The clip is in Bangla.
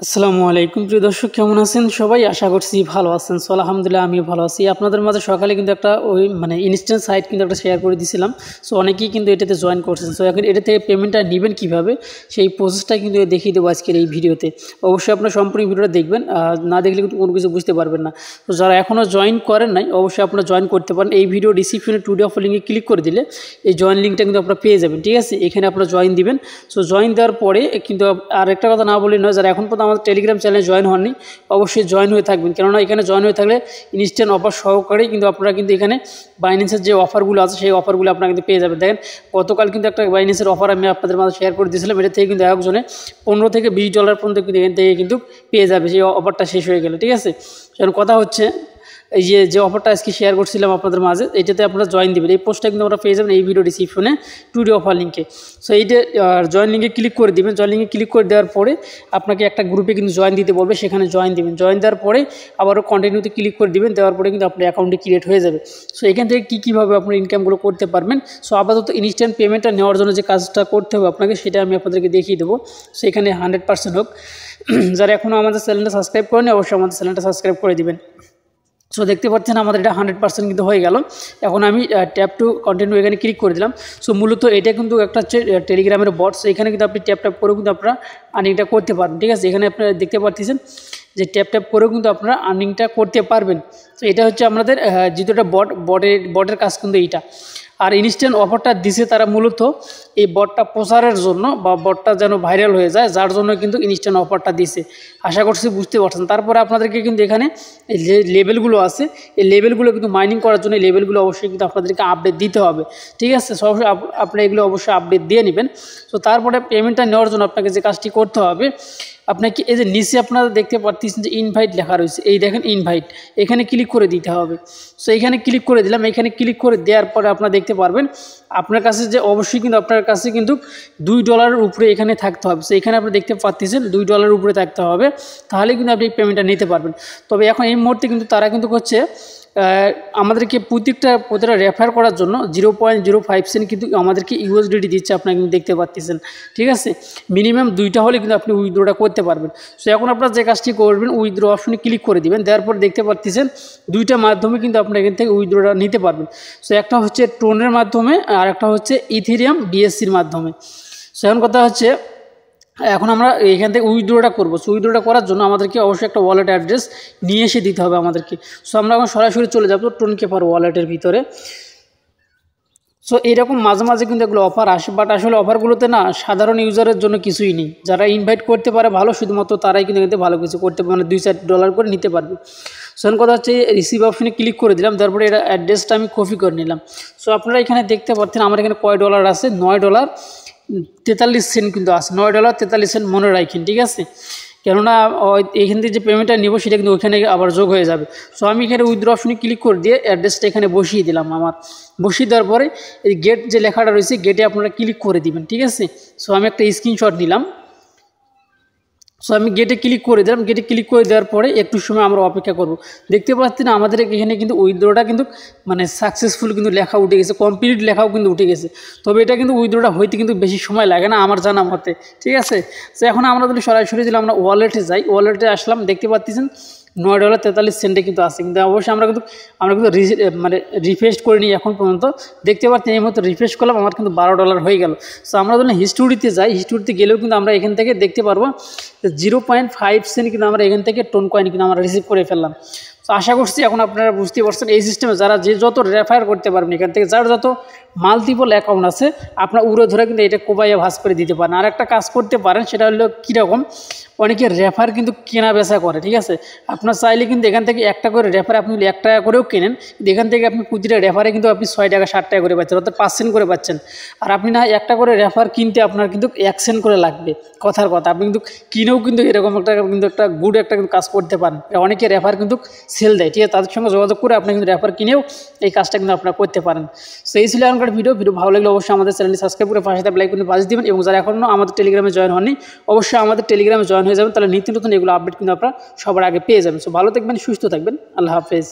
আসসালামু আলাইকুম প্রিয় দর্শক, কেমন আছেন সবাই? আশা করছি ভালো আছেন। সো আলহামদুলিল্লাহ আমিও ভালো আছি। আপনাদের মাঝে সকালে কিন্তু একটা ইনস্ট্যান্ট সাইট কিন্তু একটা শেয়ার করে দিয়েছিলাম। সো অনেকেই কিন্তু এটাতে জয়েন করছেন। সো এখন এটা থেকে পেমেন্টটা নেবেন কীভাবে সেই প্রসেসটা কিন্তু দেখিয়ে দেবো আজকের এই ভিডিওতে। অবশ্যই আপনার সম্পূর্ণ ভিডিওটা দেখবেন, না দেখলে কিন্তু কোনো কিছু বুঝতে পারবেন না। তো যারা এখনও জয়েন করেন নাই অবশ্যই আপনারা জয়েন করতে পারেন। এই ভিডিও ডিসক্রিপশনে টুডে অফ লিঙ্কে ক্লিক করে দিলে এই জয়েন লিঙ্কটা কিন্তু আপনারা পেয়ে যাবেন। ঠিক আছে, এখানে আপনারা জয়েন দিবেন। সো জয়েন দেওয়ার পরে কিন্তু আর একটা কথা না বলে নয়, যারা এখন পর্যন্ত আমাদের টেলিগ্রাম চ্যানেলে জয়েন হননি অবশ্যই জয়েন হয়ে থাকবেন, কেননা এখানে জয়েন হয়ে থাকলে ইনস্ট্যান্ট অফার সহকারে কিন্তু আপনারা কিন্তু এখানে বাইন্যান্সের যে অফারগুলো আছে সেই অফারগুলো আপনারা কিন্তু পেয়ে যাবেন। দেখেন গতকাল কিন্তু একটা বাইন্যান্সের অফার আমি আপনাদের মাঝে শেয়ার করে দিয়েছিলাম। এটা থেকে কিন্তু একজনে $15 থেকে $20 পর্যন্ত কিন্তু এখান থেকে কিন্তু পেয়ে যাবে সেই অফারটা শেষ হয়ে গেলে। ঠিক আছে, এখন কথা হচ্ছে এই যে অফারটা আজকে শেয়ার করছিলাম আপনাদের মাঝে, এটাতে আপনারা জয়েন দেবেন। এই পোস্টটা কিন্তু আপনারা পেয়ে যাবেন এই ভিডিও ডিসক্রিপশনে টুডে অফার লিঙ্কে। সো এইটা জয়েন লিঙ্কে ক্লিক করে দিবেন। জয়েন লিঙ্কে ক্লিক করে দেওয়ার পরে আপনাকে একটা গ্রুপে কিন্তু জয়েন দিতে বলবে, সেখানে জয়েন দিবেন। জয়েন দেওয়ার পরে আবারও কন্টিনিউতে ক্লিক করে দিবেন। দেওয়ার পরে কিন্তু আপনার অ্যাকাউন্টে ক্রিয়েট হয়ে যাবে। সো এখান থেকে কীভাবে আপনার ইনকামগুলো করতে পারবেন। সো আপাতত ইনস্ট্যান্ট পেমেন্টটা নেওয়ার জন্য যে কাজটা করতে হবে আপনাকে সেটা আমি আপনাদেরকে দেখিয়ে দেবো। সো এখানে 100% হোক। যারা এখনও আমাদের চ্যানেলটা সাবস্ক্রাইব করেনি অবশ্যই আমাদের চ্যানেলটা সাবস্ক্রাইব করে দিবেন। সো দেখতে পাচ্ছেন আমাদের এটা 100% কিন্তু হয়ে গেল। এখন আমি ট্যাপ টু কন্টিনিউ এখানে ক্লিক করে দিলাম। সো মূলত এটা কিন্তু একটা হচ্ছে টেলিগ্রামের বট। সো এখানে কিন্তু আপনি ট্যাপ করেও কিন্তু আপনারা আর্নিংটা করতে পারবেন। ঠিক আছে, এখানে আপনারা দেখতে পাচ্ছেন যে ট্যাপ করেও কিন্তু আপনারা আর্নিংটা করতে পারবেন। তো এটা হচ্ছে আমাদের যেহেতু একটা বটের কাজ কিন্তু এইটা। আর ইনস্ট্যান্ট অফারটা দিছে তারা মূলত এই বটটা প্রচারের জন্য, বা বটটা যেন ভাইরাল হয়ে যায়, যার জন্য কিন্তু ইনস্ট্যান্ট অফারটা দিছে। আশা করছি বুঝতে পারছেন। তারপরে আপনাদেরকে কিন্তু এখানে যে লেভেলগুলো আছে এই লেভেলগুলো কিন্তু মাইনিং করার জন্য লেভেলগুলো অবশ্যই কিন্তু আপনাদেরকে আপডেট দিতে হবে। ঠিক আছে, সবসময় আপনি এগুলো অবশ্যই আপডেট দিয়ে নেবেন। তো তারপরে পেমেন্টটা নেওয়ার জন্য আপনাকে যে কাজটি করতে হবে, আপনাকে এই যে নিচে আপনারা দেখতে পাচ্ছেন যে ইনভাইট লেখা রয়েছে, এই দেখেন ইনভাইট, এখানে ক্লিক করে দিতে হবে। সো এখানে ক্লিক করে দিলাম। এখানে ক্লিক করে দেওয়ার পরে আপনারা দেখতে পারবেন আপনার কাছে যে অবশ্যই কিন্তু আপনার কাছে কিন্তু $2 উপরে এখানে থাকতে হবে। সো এখানে আপনি দেখতে পাচ্ছেন $2 উপরে থাকতে হবে, তাহলে কিন্তু আপনি পেমেন্টটা নিতে পারবেন। তবে এখন এই মুহূর্তে কিন্তু তারা কিন্তু হচ্ছে আমাদেরকে প্রতিটা রেফার করার জন্য 0.05 সেন্ট কিন্তু আমাদেরকে ইউএসডিটি দিচ্ছে, আপনারা কিন্তু দেখতে পাচ্ছেন। ঠিক আছে, মিনিমাম 2টা হলে কিন্তু আপনি উইথড্রটা করতে পারবেন। সো এখন আপনারা যে কাজটি করবেন উইথড্র অপশনে ক্লিক করে দিবেন। দেওয়ার পর দেখতে পাচ্ছেন 2টা মাধ্যমে কিন্তু আপনারা এখান থেকে উইথড্রটা নিতে পারবেন। সো একটা হচ্ছে ট্রোনের মাধ্যমে আর একটা হচ্ছে ইথেরিয়াম বিএসসির মাধ্যমে। সো এখন কথা হচ্ছে এখন আমরা এখান থেকে উইথড্রটা করবো। সো উইথড্রটা করার জন্য আমাদেরকে অবশ্যই একটা ওয়ালেট অ্যাড্রেস নিয়ে এসে দিতে হবে আমাদেরকে। সো আমরা এখন সরাসরি চলে যাবো টোনকেপার ওয়ালেটের ভিতরে। সো এরকম মাঝে মাঝে কিন্তু এগুলো অফার আসে, বাট আসলে অফারগুলোতে না সাধারণ ইউজারের জন্য কিছুই নেই। যারা ইনভাইট করতে পারে ভালো, শুধুমাত্র তারাই কিন্তু এখানে ভালো কিছু করতে পারে, মানে $2-4 করে নিতে পারবে। সো কথা হচ্ছে রিসিভ অপশনে ক্লিক করে দিলাম। তারপরে এটা অ্যাড্রেসটা আমি কপি করে নিলাম। সো আপনারা এখানে দেখতে পাচ্ছেন আমার এখানে কয় ডলার আছে, $9.43 কিন্তু আছে। $9.43 মনে রাখেন। ঠিক আছে, কেননা এখান থেকে যে পেমেন্টটা নেব সেটা কিন্তু ওইখানে আবার যোগ হয়ে যাবে। সো আমি এখানে উইথড্র অপশনে ক্লিক করে দিয়ে অ্যাড্রেসটা এখানে বসিয়ে দিলাম। বসিয়ে দেওয়ার পরে এই গেট যে লেখাটা রয়েছে গেটে আপনারা ক্লিক করে দিবেন। ঠিক আছে, সো আমি একটা স্ক্রিনশট নিলাম। সো আমি গেটে ক্লিক করে দিলাম। গেটে ক্লিক করে দেওয়ার পরে একটু সময় আমরা অপেক্ষা করব। দেখতে পাচ্ছি না আমাদের এখানে কিন্তু উইথড্রটা কিন্তু মানে সাকসেসফুল কিন্তু লেখা উঠে গেছে, কমপ্লিট লেখাও কিন্তু উঠে গেছে। তবে এটা কিন্তু উইথড্রটা হইতে কিন্তু বেশি সময় লাগে না আমার জানা মতে। ঠিক আছে, তো এখন আমরা যদি সরাসরি দিলাম আমরা ওয়ালেটে যাই, ওয়ালেটে আসলাম, দেখতে পাচ্ছেন $9.43 কিন্তু আছে। কিন্তু অবশ্যই আমরা কিন্তু মানে রিফ্রেশ করে নিই এখন পর্যন্ত। দেখতে পাচ্ছেন এই মতো রিফ্রেশ করলাম, আমার কিন্তু $12 হয়ে গেল। সো আমরা যখন হিস্টোরিতে যাই, হিস্টোরিতে গেলেও কিন্তু আমরা এখান থেকে দেখতে পারবো 0.5 সেন্ট কিন্তু আমরা এখান থেকে টোন কয়েন কিন্তু আমরা রিসিভ করে ফেললাম। তো আশা করছি এখন আপনারা বুঝতে পারছেন এই সিস্টেমে যারা যে যত রেফার করতে পারবেন এখান থেকে, যার যত মাল্টিপল অ্যাকাউন্ট আছে আপনার উড়ে ধরে কিন্তু এটা কোবাইয়া ভাস করে দিতে পারেন। আর একটা কাজ করতে পারেন, সেটা হলো কীরকম, অনেকে রেফার কিন্তু কেনা বেচা করে। ঠিক আছে, আপনার চাইলে কিন্তু এখান থেকে একটা করে রেফার আপনি $1 করেও কেনেন, কিন্তু এখান থেকে আপনি প্রতিটা রেফারে কিন্তু আপনি $6 $7 করে পাচ্ছেন, অর্থাৎ 5 সেন্ট করে পাচ্ছেন। আর আপনি না একটা করে রেফার কিনতে আপনার কিন্তু 1 সেন্ট করে লাগবে। কথার কথা, আপনি কিন্তু কিনেও কিন্তু এরকম একটা গুড একটা কিন্তু কাজ করতে পারেন। অনেকে রেফার কিন্তু সেল দেয়। ঠিক আছে, তাদের সঙ্গে যোগাযোগ করে আপনি কিন্তু রেফার কিনেও এই কাজটা কিন্তু আপনারা করতে পারেন। সো এই ছিল এখনকার ভিডিও ভালো লাগলে অবশ্যই আমাদের চ্যানেলটি সাবস্ক্রাইব করে পাশে লাইক করে বাজিয়ে দিবেন। এবং যারা এখনও আমাদের টেলিগ্রামে জয়েন হননি অবশ্যই আমাদের টেলিগ্রামে জয়েন হয়ে যাবেন, তাহলে নিত্য নতুন এগুলো আপডেট কিন্তু আপনারা সবার আগে পেয়ে যাবেন। সো ভালো থাকবেন, সুস্থ থাকবেন, আল্লাহ হাফেজ।